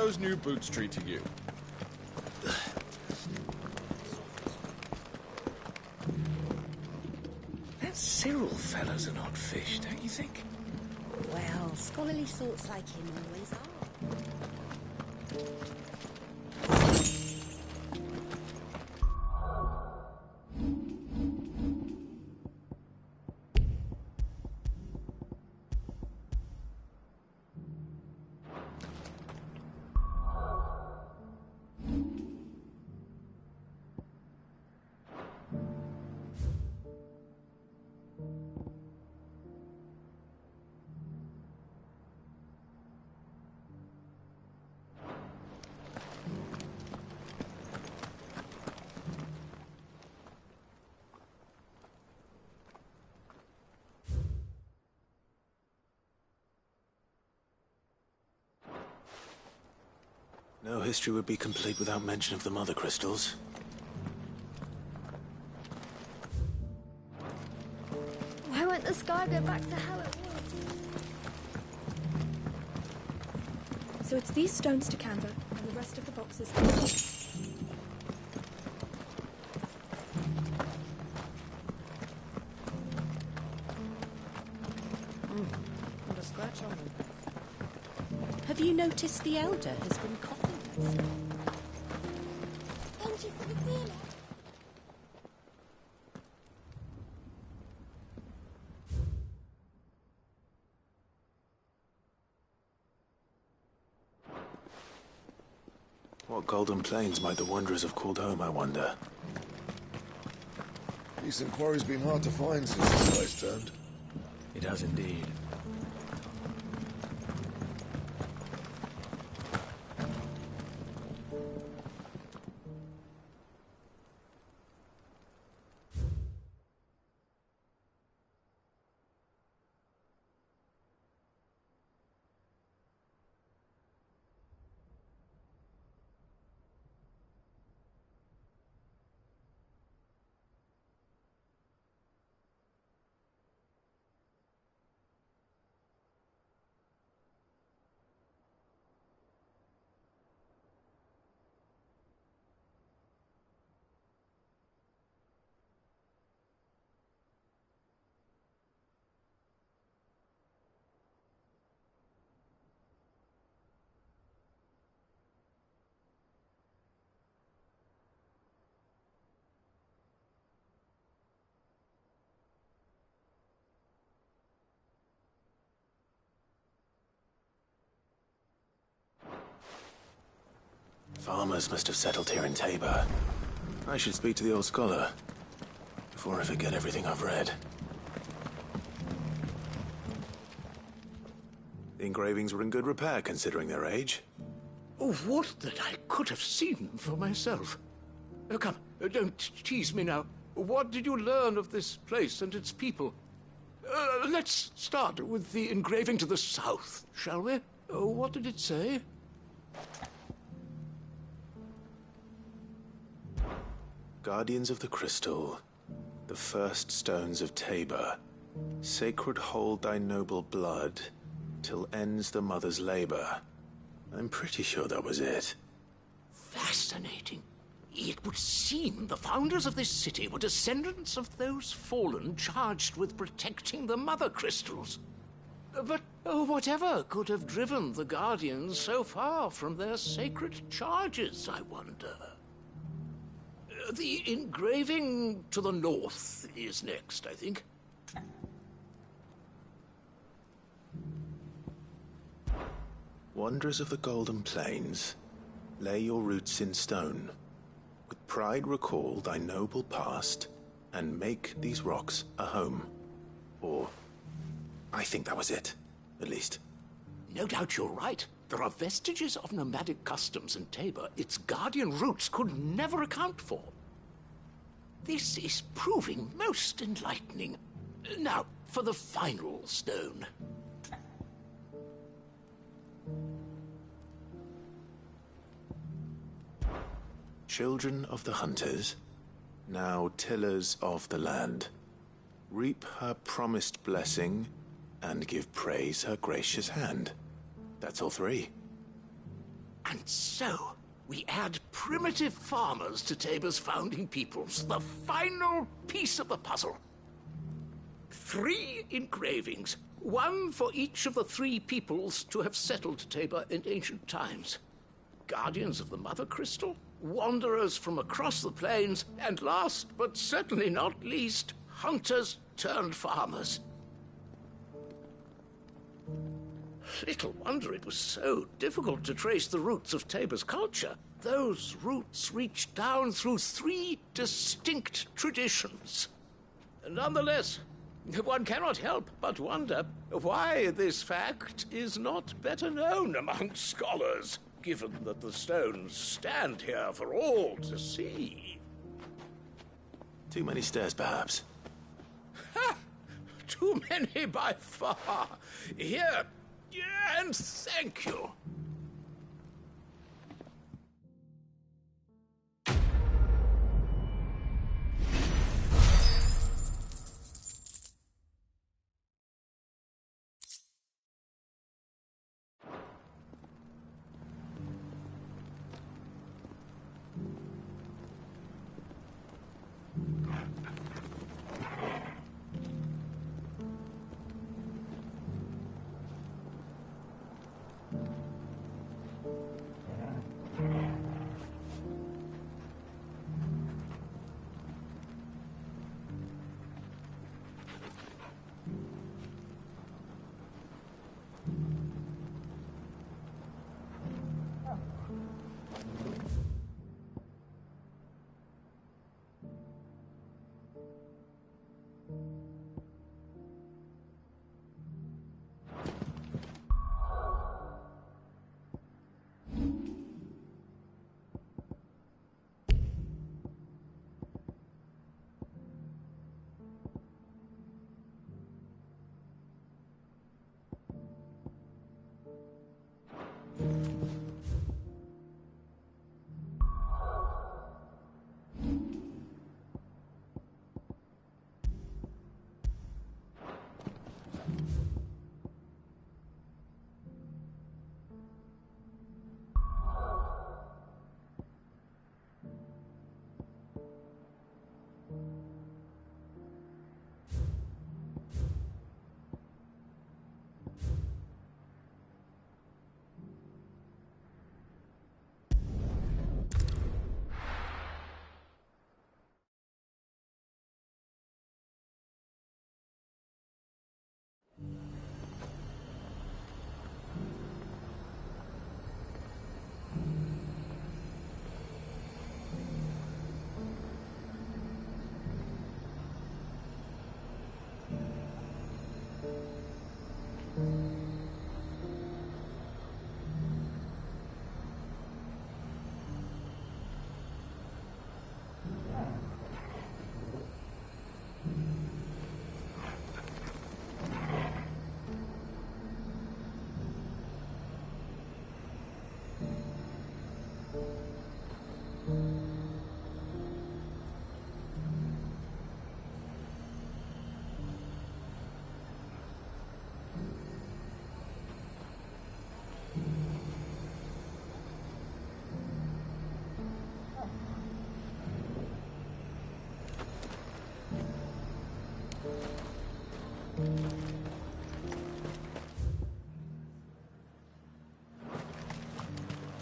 those new boots treating you? That Cyril fellow's an odd fish, don't you think? Well, scholarly sorts like him always are. No history would be complete without mention of the mother crystals. Why won't the sky go back to how it was? So it's these stones to canva, and the rest of the boxes. Not a scratch on them. Have you noticed the Elder has been coughing? Thank you for the dinner. What golden plains might the wanderers have called home, I wonder? Decent quarry's been hard to find since the place turned. It has indeed. Farmers must have settled here in Tabor. I should speak to the old scholar before I forget everything I've read. The engravings were in good repair considering their age. Oh, would that I could have seen them for myself. Oh, come, don't tease me now. What did you learn of this place and its people? Let's start with the engraving to the south, shall we? What did it say? Guardians of the Crystal, the first stones of Tabor, sacred hold thy noble blood, till ends the mother's labor. I'm pretty sure that was it. Fascinating. It would seem the founders of this city were descendants of those fallen charged with protecting the mother crystals. But whatever could have driven the Guardians so far from their sacred charges, I wonder? The engraving to the north is next, I think. Wanderers of the Golden Plains, lay your roots in stone. With pride recall thy noble past, and make these rocks a home. Or, I think that was it, at least. No doubt you're right. There are vestiges of nomadic customs in Tabor its guardian roots could never account for. This is proving most enlightening. Now, for the final stone. Children of the hunters, now tillers of the land, reap her promised blessing and give praise her gracious hand. That's all three. And so, we add primitive farmers to Tabor's founding peoples, the final piece of the puzzle. 3 engravings, one for each of the 3 peoples to have settled Tabor in ancient times. Guardians of the Mother Crystal, wanderers from across the plains, and last but certainly not least, hunters turned farmers. Little wonder it was so difficult to trace the roots of Tabor's culture. Those roots reach down through 3 distinct traditions. Nonetheless, one cannot help but wonder why this fact is not better known among scholars, given that the stones stand here for all to see. Too many stairs, perhaps. Ha! Too many by far. Here, and thank you.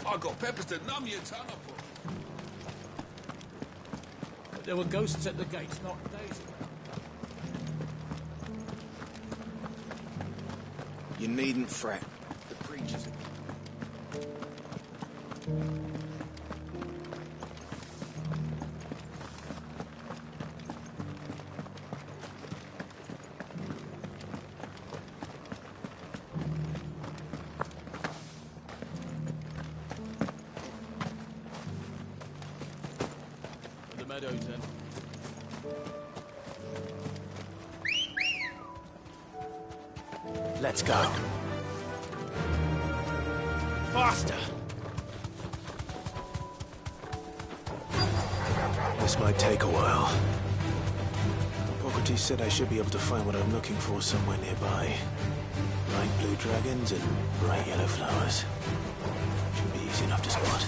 I got peppers to numb your tongue up. There were ghosts at the gates not days ago. You needn't fret. The creatures are... The meadows then. Let's go. Faster! This might take a while. Hippocrates said I should be able to find what I'm looking for somewhere nearby. Bright blue dragons and bright yellow flowers. Should be easy enough to spot.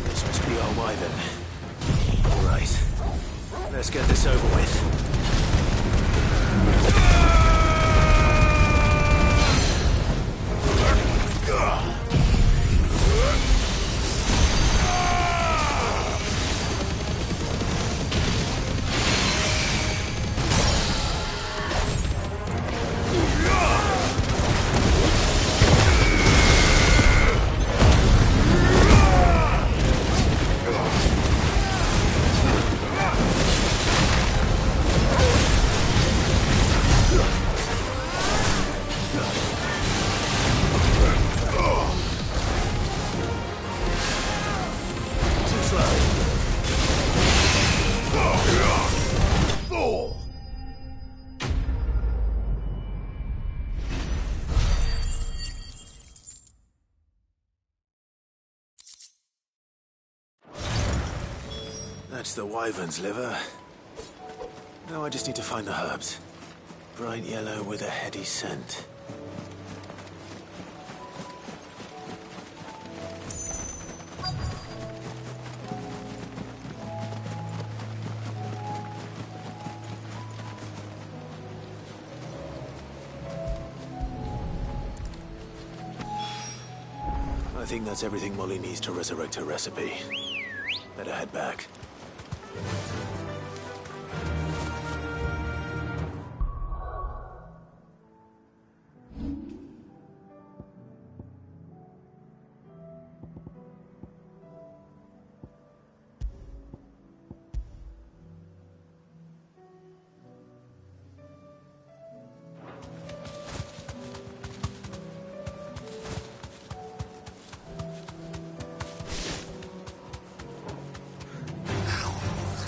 This must be our wyvern. All right, let's get this over with. That's the wyvern's liver. Now I just need to find the herbs. Bright yellow with a heady scent. I think that's everything Molly needs to resurrect her recipe. Better head back.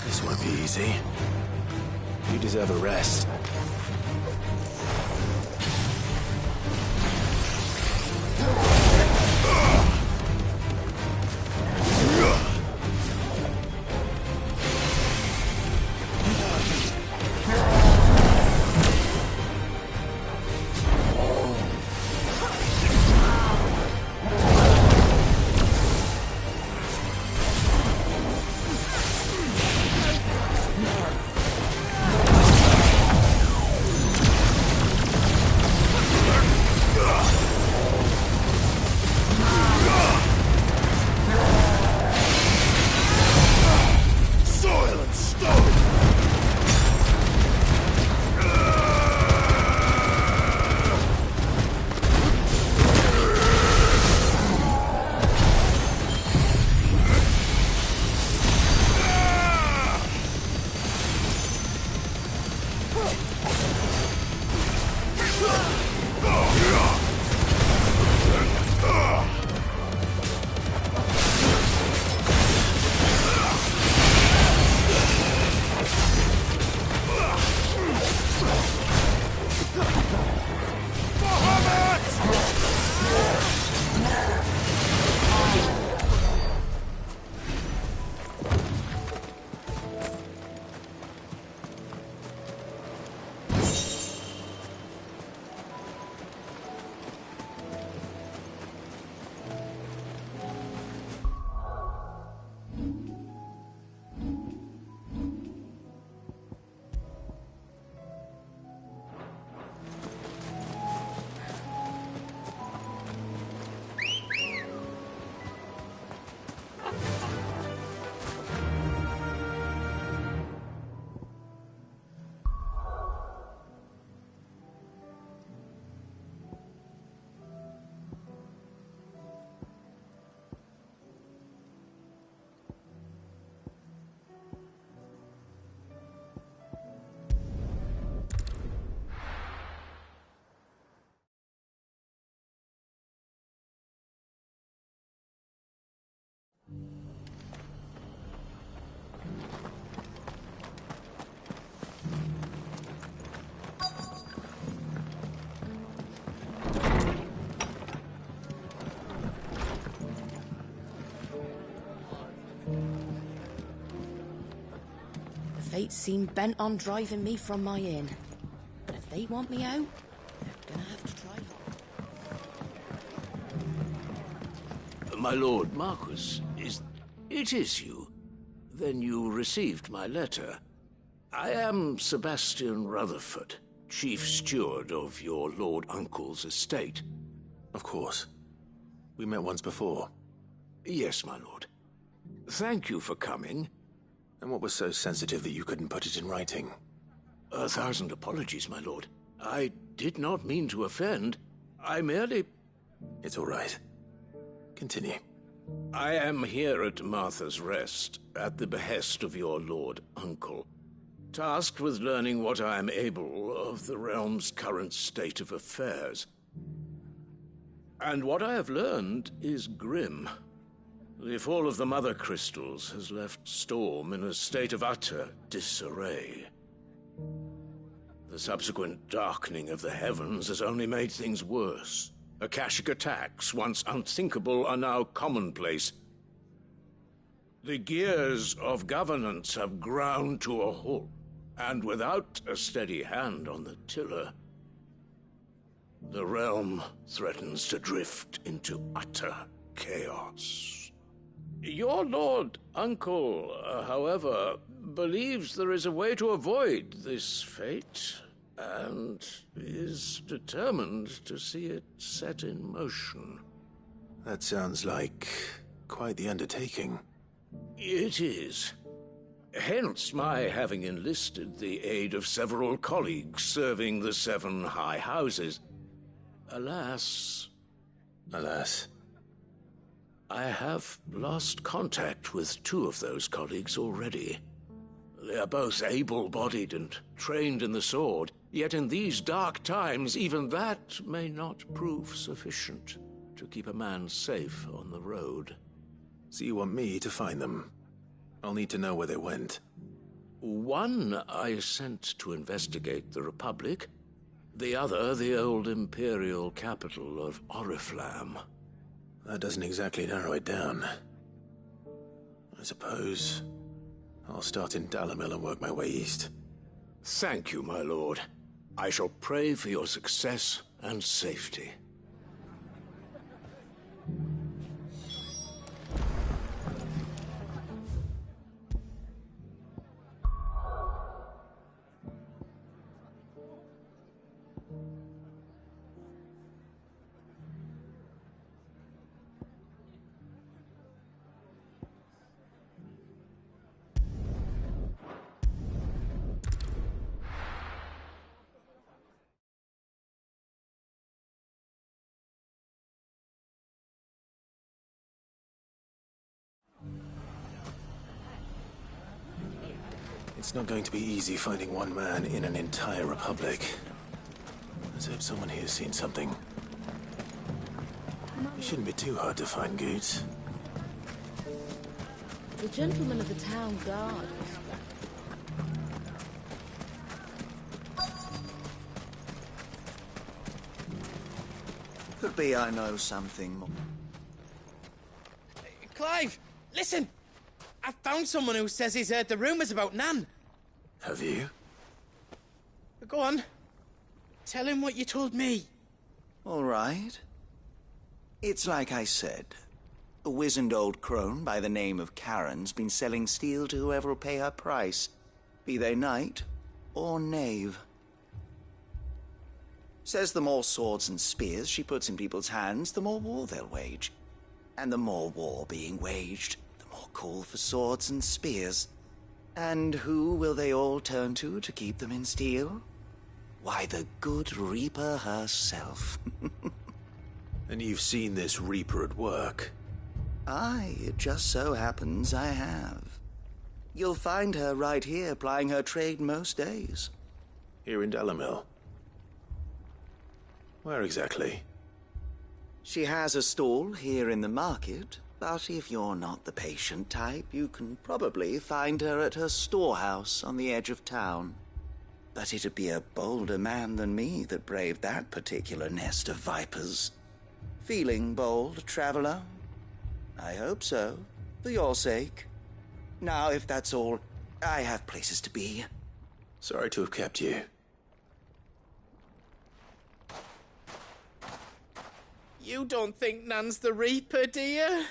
This won't be easy. You deserve a rest. fate seem bent on driving me from my inn. But if they want me out, they're gonna have to try hard. My lord Marquis, it is you? Then you received my letter. I am Sebastian Rutherford, chief steward of your lord uncle's estate. Of course. We met once before. Yes, my lord. Thank you for coming. And what was so sensitive that you couldn't put it in writing? 1,000 apologies, my lord. I did not mean to offend. I merely... It's all right. Continue. I am here at Martha's Rest, at the behest of your lord uncle, tasked with learning what I am able of the realm's current state of affairs. And what I have learned is grim. The fall of the Mother Crystals has left Storm in a state of utter disarray. The subsequent darkening of the heavens has only made things worse. Akashic attacks, once unthinkable, are now commonplace. The gears of governance have ground to a halt, and without a steady hand on the tiller, the realm threatens to drift into utter chaos. Your lord uncle, however, believes there is a way to avoid this fate, and is determined to see it set in motion. That sounds like quite the undertaking. It is. Hence my having enlisted the aid of several colleagues serving the 7 high houses. Alas, I have lost contact with 2 of those colleagues already. They are both able-bodied and trained in the sword, yet in these dark times even that may not prove sufficient to keep a man safe on the road. So you want me to find them? I'll need to know where they went. One I sent to investigate the Republic, the other the old Imperial capital of Oriflamme. That doesn't exactly narrow it down. I suppose I'll start in Dalamil and work my way east. Thank you, my lord. I shall pray for your success and safety. It's not going to be easy finding one man in an entire republic. Let's hope someone here's seen something. It shouldn't be too hard to find Goots. The gentleman of the town guard. Could be I know something more. Clive, listen! I found someone who says he's heard the rumours about Nan. Have you? Go on. Tell him what you told me. All right. It's like I said. A wizened old crone by the name of Karen's been selling steel to whoever'll pay her price, be they knight or knave. Says the more swords and spears she puts in people's hands, the more war they'll wage. And the more war being waged, the more call for swords and spears. And who will they all turn to keep them in steel? Why, the good Reaper herself. And you've seen this Reaper at work? Aye, it just so happens I have. You'll find her right here plying her trade most days. Here in Dalamil? Where exactly? She has a stall here in the market, but if you're not the patient type, you can probably find her at her storehouse on the edge of town. But it'd be a bolder man than me that braved that particular nest of vipers. Feeling bold, traveler? I hope so, for your sake. Now, if that's all, I have places to be. Sorry to have kept you. You don't think Nan's the Reaper, do you?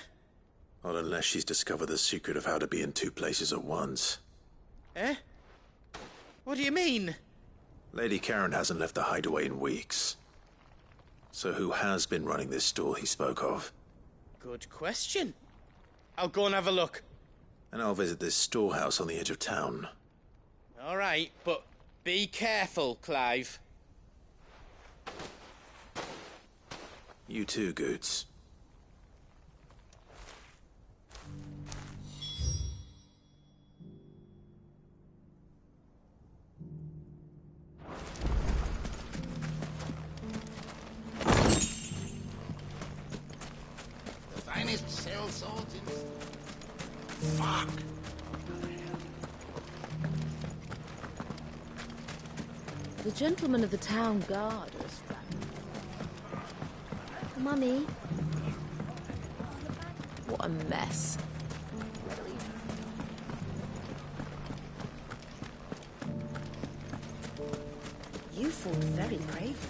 Not unless she's discovered the secret of how to be in two places at once. Eh? What do you mean? Lady Karen hasn't left the hideaway in weeks. So who has been running this stall he spoke of? Good question. I'll go and have a look. And I'll visit this storehouse on the edge of town. All right, but be careful, Clive. You too, Goots. The finest cell swords in... Fuck! The gentlemen of the town guard are strapped. Mummy. What a mess. You fought very bravely.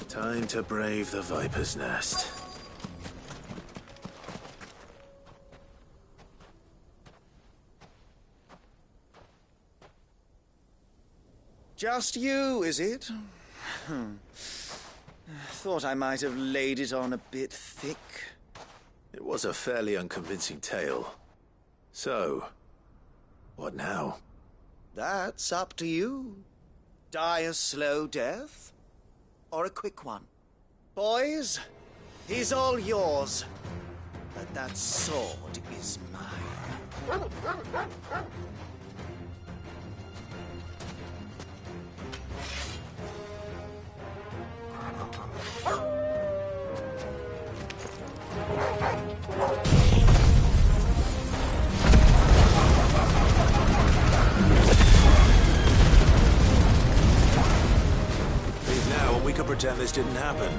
Time to brave the Viper's Nest. Just you, is it? Thought I might have laid it on a bit thick. It was a fairly unconvincing tale. So, what now? That's up to you. Die a slow death, or a quick one. Boys, he's all yours. But that sword is mine. Leave now and we could pretend this didn't happen.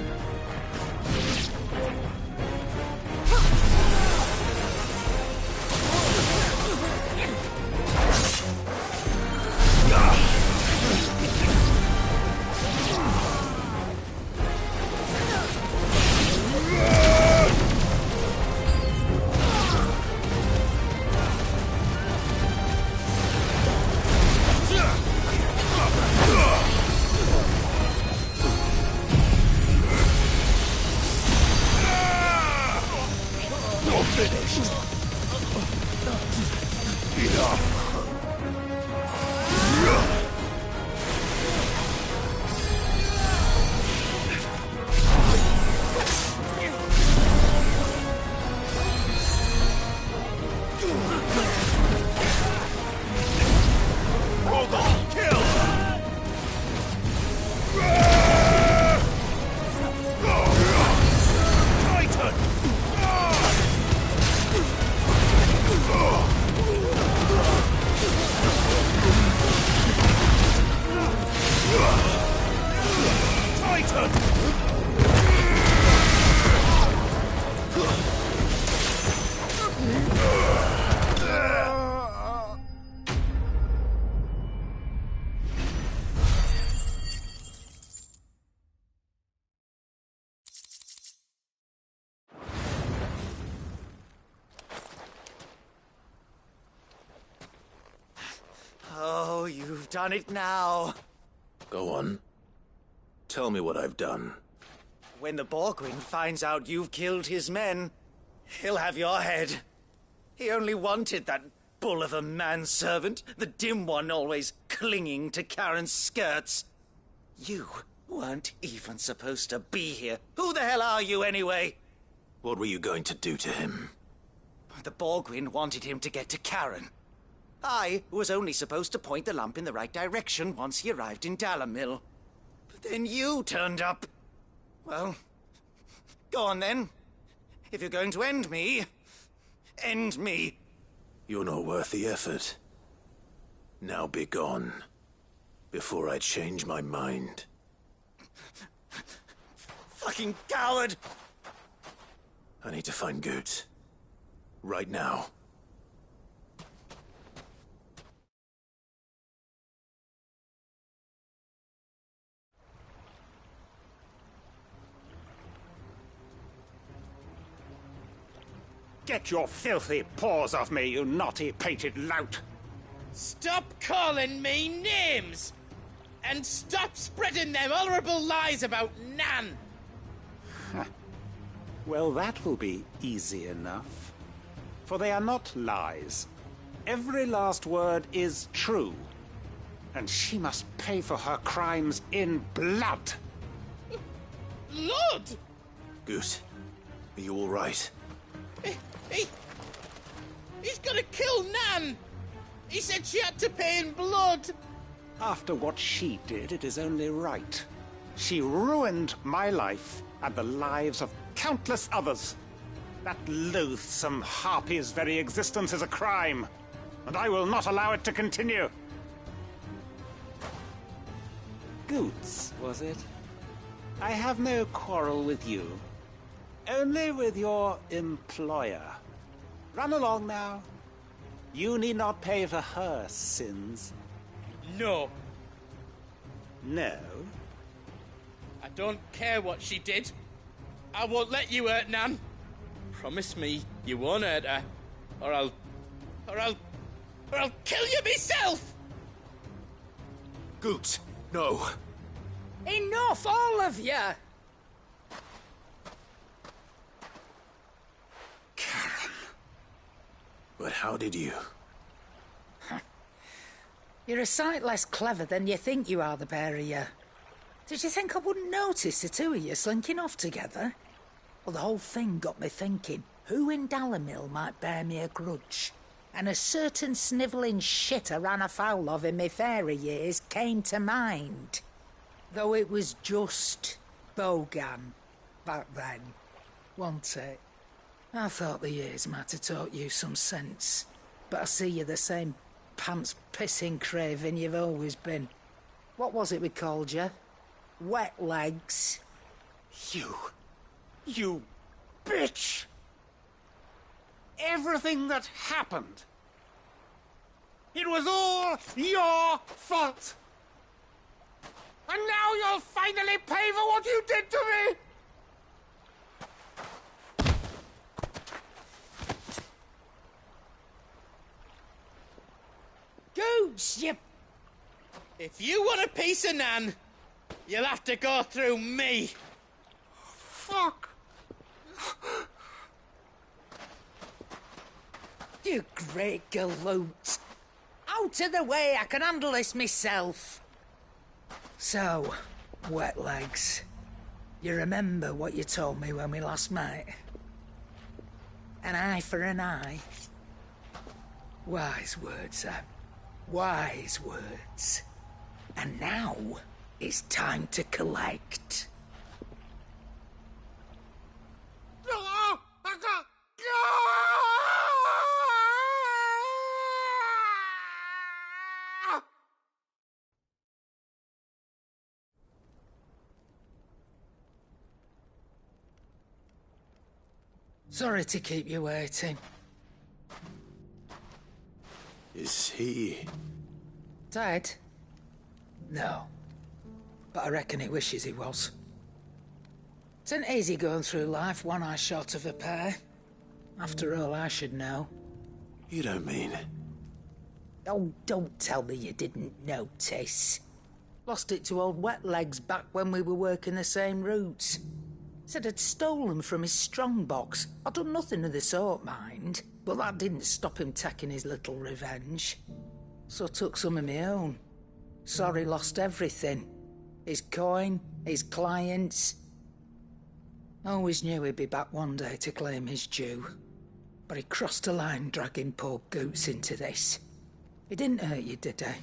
Oh, you've done it now. Go on. Tell me what I've done. When the Borgwyn finds out you've killed his men, he'll have your head. He only wanted that bull of a manservant, the dim one always clinging to Karen's skirts. You weren't even supposed to be here. Who the hell are you anyway? What were you going to do to him? The Borgwyn wanted him to get to Karen. I was only supposed to point the lamp in the right direction once he arrived in Dalamil. But then you turned up. Well, go on then. If you're going to end me, end me. You're not worth the effort. Now be gone. before I change my mind. Fucking coward! I need to find Goots. Right now. Get your filthy paws off me, you naughty-pated lout! Stop calling me names! And stop spreading them horrible lies about Nan! Well, that will be easy enough. For they are not lies. Every last word is true. And she must pay for her crimes in blood. Blood? Goose, are you all right? He's gonna kill Nan! He said she had to pay in blood! After what she did, it is only right. She ruined my life and the lives of countless others. That loathsome harpy's very existence is a crime, and I will not allow it to continue. Goots, was it? I have no quarrel with you. Only with your employer. Run along now. You need not pay for her sins. No. No? I don't care what she did. I won't let you hurt Nan. Promise me you won't hurt her, or I'll kill you myself! Goots, no. Enough, all of you! Karen. But how did you? You're a sight less clever than you think you are, the pair of you. Did you think I wouldn't notice the two of you slinking off together? Well, the whole thing got me thinking, who in Dalamil might bear me a grudge? And a certain snivelling shit I ran afoul of in my fairy years came to mind. Though it was just Bogan back then, wasn't it? I thought the years might have taught you some sense, but I see you're the same pants-pissing craven you've always been. What was it we called you? Wet legs. You bitch! Everything that happened, it was all your fault! And now you'll finally pay for what you did to me! Goots, you... If you want a piece of Nan, you'll have to go through me. Fuck! You great galoot. Out of the way, I can handle this myself. So, wet legs. You remember what you told me when we last met? An eye for an eye. Wise words, Sam. Wise words. And now, it's time to collect. Sorry to keep you waiting. Is he... Dead? No. But I reckon he wishes he was. It isn't easy going through life one eye short of a pair. After all, I should know. You don't mean... Oh, don't tell me you didn't notice. Lost it to old Wet Legs back when we were working the same routes. Said I'd stolen from his strongbox. I'd done nothing of the sort, mind. But that didn't stop him taking his little revenge. So I took some of my own. Sorry lost everything. His coin, his clients. Always knew he'd be back one day to claim his due. But he crossed a line dragging poor Goots into this. He didn't hurt you, did he?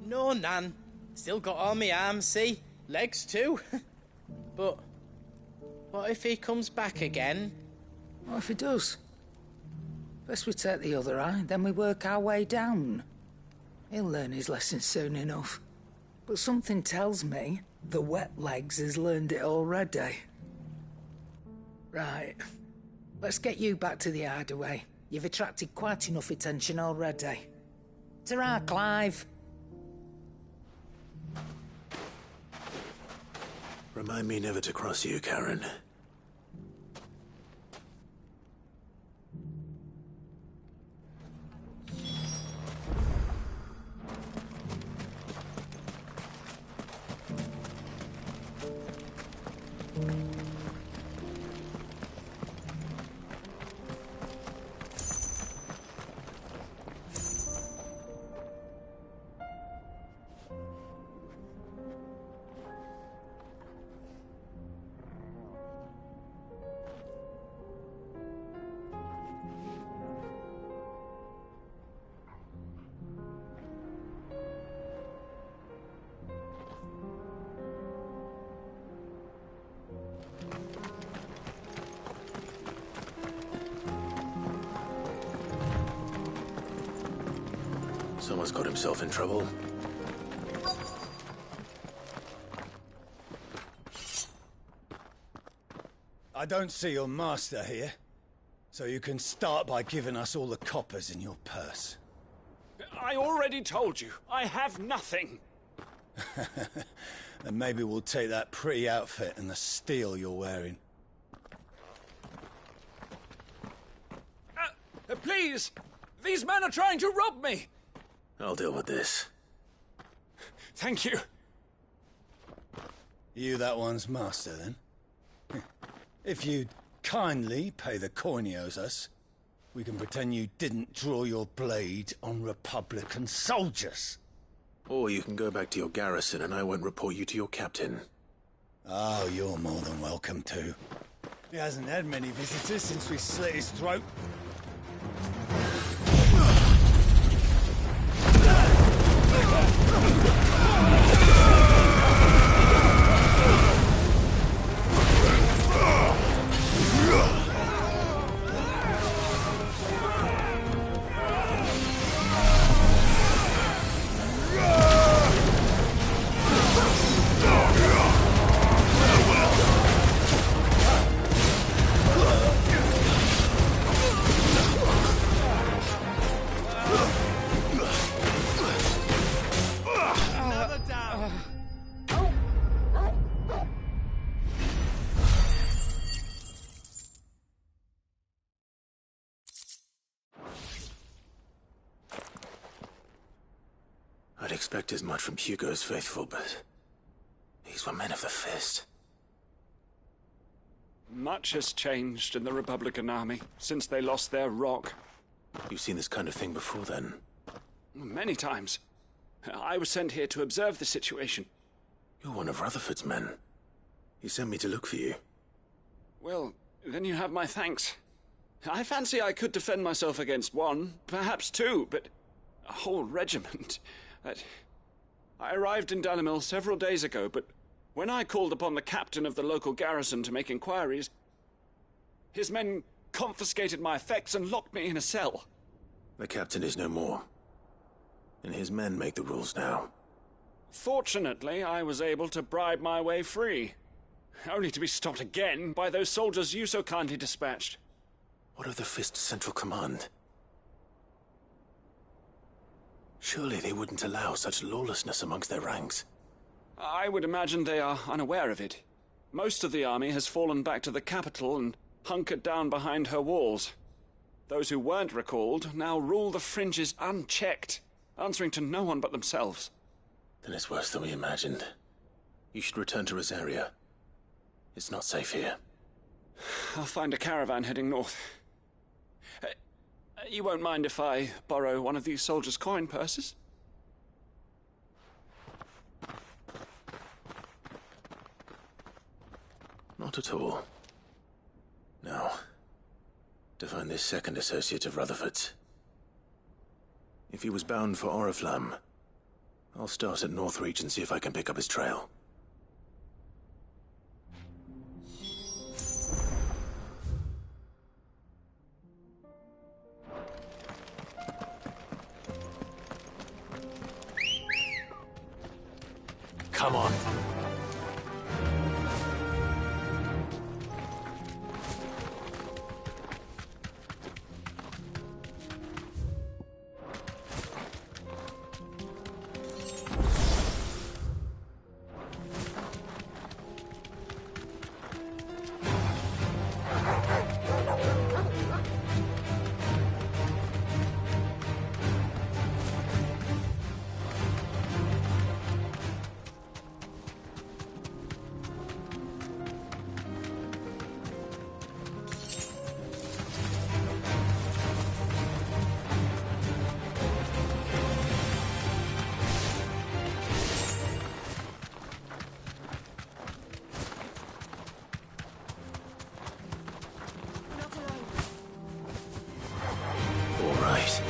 No, Nan. Still got all my arms, see? Legs too. But what if he comes back again? What if he does? First we take the other eye, then we work our way down. He'll learn his lesson soon enough. But something tells me the wet legs has learned it already. Right. Let's get you back to the hideaway. You've attracted quite enough attention already. Ta-ra, Clive. Remind me never to cross you, Karen. Someone's got himself in trouble. I don't see your master here, so you can start by giving us all the coppers in your purse. I already told you, I have nothing. Then maybe we'll take that pretty outfit and the steel you're wearing. Please! These men are trying to rob me! I'll deal with this. Thank you. You that one's master, then? If you'd kindly pay the coin he owes us, we can pretend you didn't draw your blade on Republican soldiers. Or you can go back to your garrison and I won't report you to your captain. Oh, you're more than welcome to. He hasn't had many visitors since we slit his throat. I'd expect as much from Hugo's faithful, but these were men of the fist. Much has changed in the Republican army since they lost their rock. You've seen this kind of thing before, then? Many times. I was sent here to observe the situation. You're one of Rutherford's men. He sent me to look for you. Well, then you have my thanks. I fancy I could defend myself against one, perhaps two, but a whole regiment... I arrived in Dalimil several days ago, but when I called upon the captain of the local garrison to make inquiries, his men confiscated my effects and locked me in a cell. The captain is no more, and his men make the rules now. Fortunately, I was able to bribe my way free, only to be stopped again by those soldiers you so kindly dispatched. What of the Fist's Central Command? Surely they wouldn't allow such lawlessness amongst their ranks. I would imagine they are unaware of it. Most of the army has fallen back to the capital and hunkered down behind her walls. Those who weren't recalled now rule the fringes unchecked, answering to no one but themselves. Then it's worse than we imagined. You should return to Rosaria. It's not safe here. I'll find a caravan heading north. You won't mind if I borrow one of these soldiers' coin purses? Not at all. Now, to find this second associate of Rutherford's. If he was bound for Oriflamme, I'll start at Northreach and see if I can pick up his trail. Come on. All right.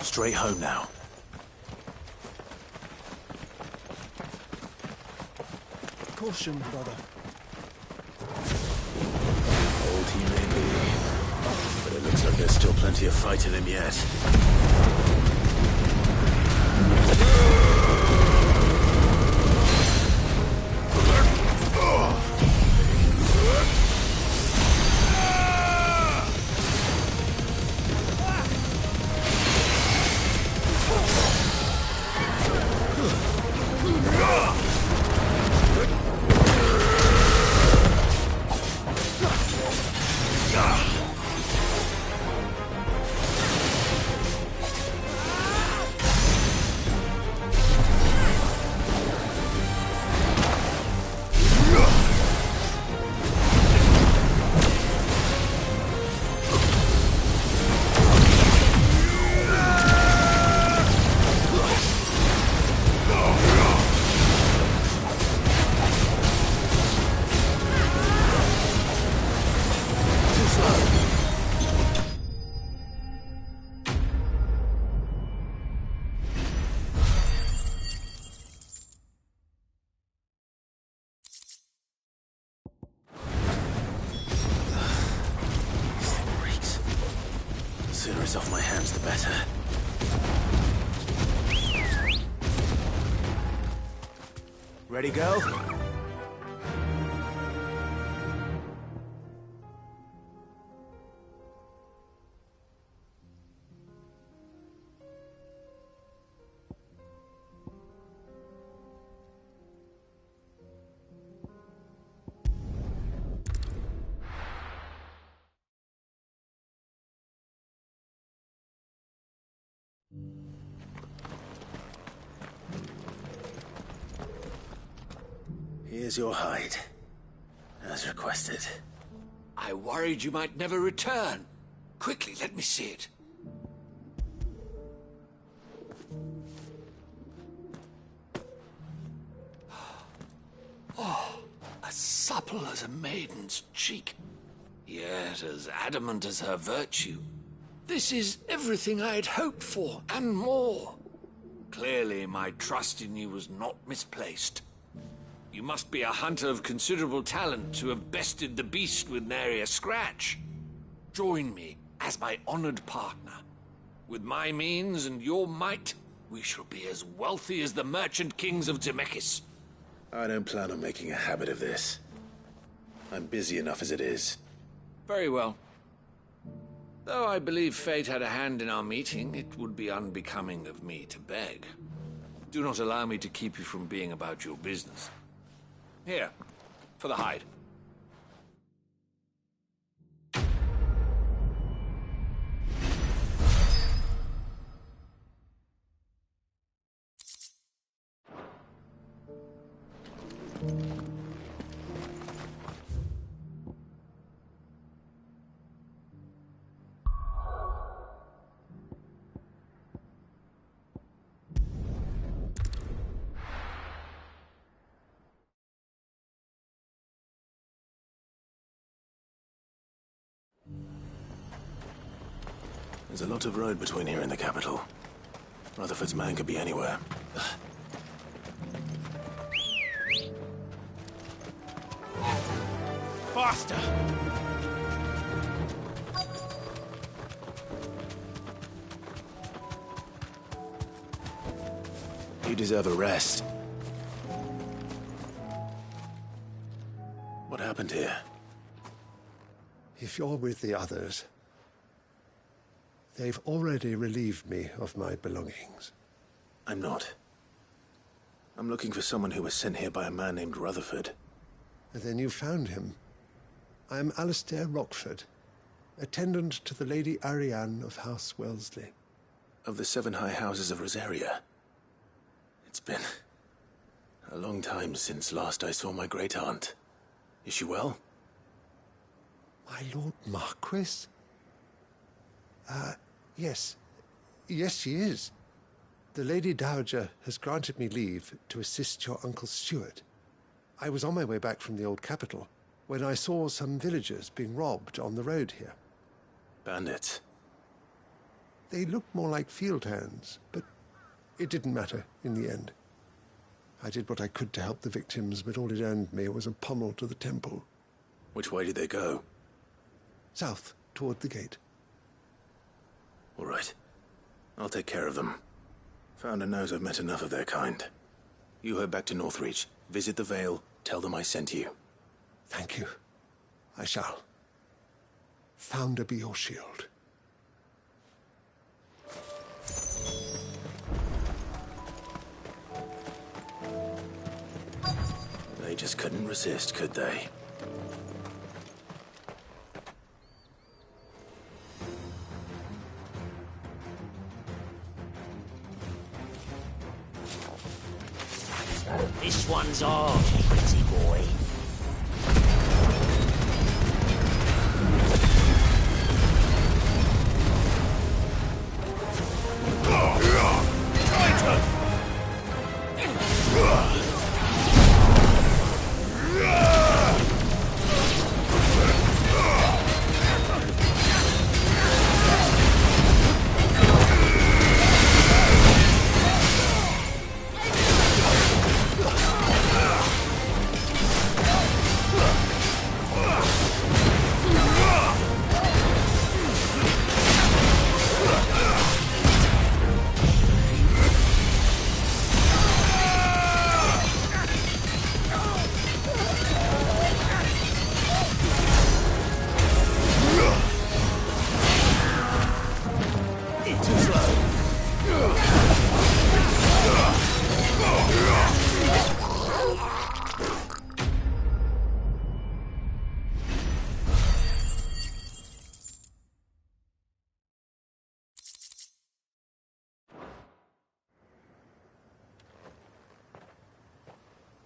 Straight home now. Caution, brother. Old he may be, but it looks like there's still plenty of fight in him yet. The sooner it's off my hands, the better. Ready, go? Here's your hide, as requested. I worried you might never return. Quickly, let me see it. Oh, as supple as a maiden's cheek, yet as adamant as her virtue. This is everything I had hoped for, and more. Clearly, my trust in you was not misplaced. You must be a hunter of considerable talent to have bested the beast with nary a scratch. Join me as my honored partner. With my means and your might, we shall be as wealthy as the merchant kings of Zemeckis. I don't plan on making a habit of this. I'm busy enough as it is. Very well. Though I believe fate had a hand in our meeting, it would be unbecoming of me to beg. Do not allow me to keep you from being about your business. Here, for the hide. There's a lot of road between here and the capital. Rutherford's man could be anywhere. Faster! You deserve a rest. What happened here? If you're with the others, they've already relieved me of my belongings. I'm not. I'm looking for someone who was sent here by a man named Rutherford. And then you found him. I am Alistair Rockford, attendant to the Lady Ariane of House Wellesley. Of the 7 high houses of Rosaria. It's been a long time since last I saw my great-aunt. Is she well? My Lord Marquis? Yes. Yes, she is. The Lady Dowager has granted me leave to assist your Uncle Stuart. I was on my way back from the old capital when I saw some villagers being robbed on the road here. Bandits? They looked more like field hands, but it didn't matter in the end. I did what I could to help the victims, but all it earned me was a pommel to the temple. Which way did they go? South, toward the gate. All right. I'll take care of them. Founder knows I've met enough of their kind. You head back to Northreach, visit the Vale, tell them I sent you. Thank you. I shall. Founder be your shield. They just couldn't resist, could they? This one's ours, pretty boy.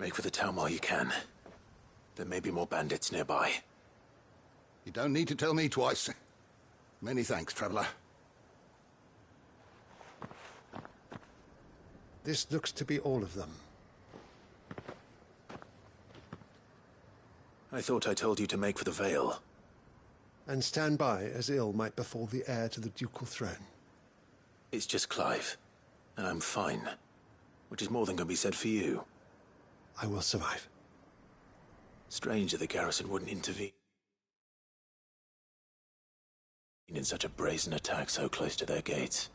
Make for the town while you can. There may be more bandits nearby. You don't need to tell me twice. Many thanks, traveler. This looks to be all of them. I thought I told you to make for the Vale. And stand by as ill might befall the heir to the ducal throne. It's just Clive, and I'm fine. Which is more than can be said for you. I will survive. Strange that the garrison wouldn't intervene in such a brazen attack so close to their gates.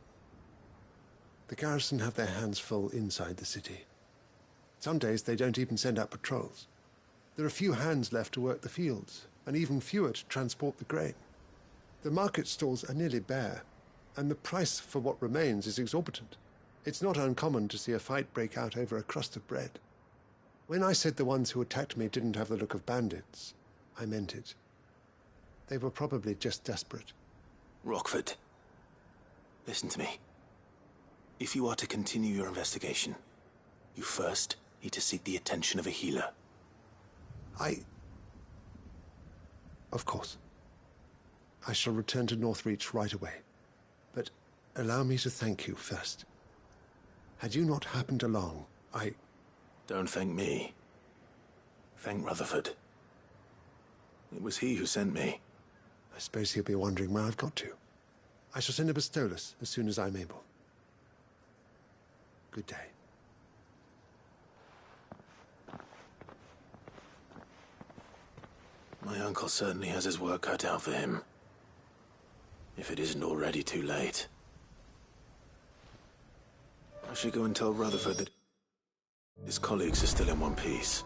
The garrison have their hands full inside the city. Some days they don't even send out patrols. There are few hands left to work the fields, and even fewer to transport the grain. The market stalls are nearly bare, and the price for what remains is exorbitant. It's not uncommon to see a fight break out over a crust of bread. When I said the ones who attacked me didn't have the look of bandits, I meant it. They were probably just desperate. Rockford, listen to me. If you are to continue your investigation, you first need to seek the attention of a healer. Of course. I shall return to Northreach right away. But allow me to thank you first. Had you not happened along, Don't thank me. Thank Rutherford. It was he who sent me. I suppose he'll be wondering where I've got to. I shall send a Bastolus as soon as I'm able. Good day. My uncle certainly has his work cut out for him. If it isn't already too late. I should go and tell Rutherford that his colleagues are still in one piece.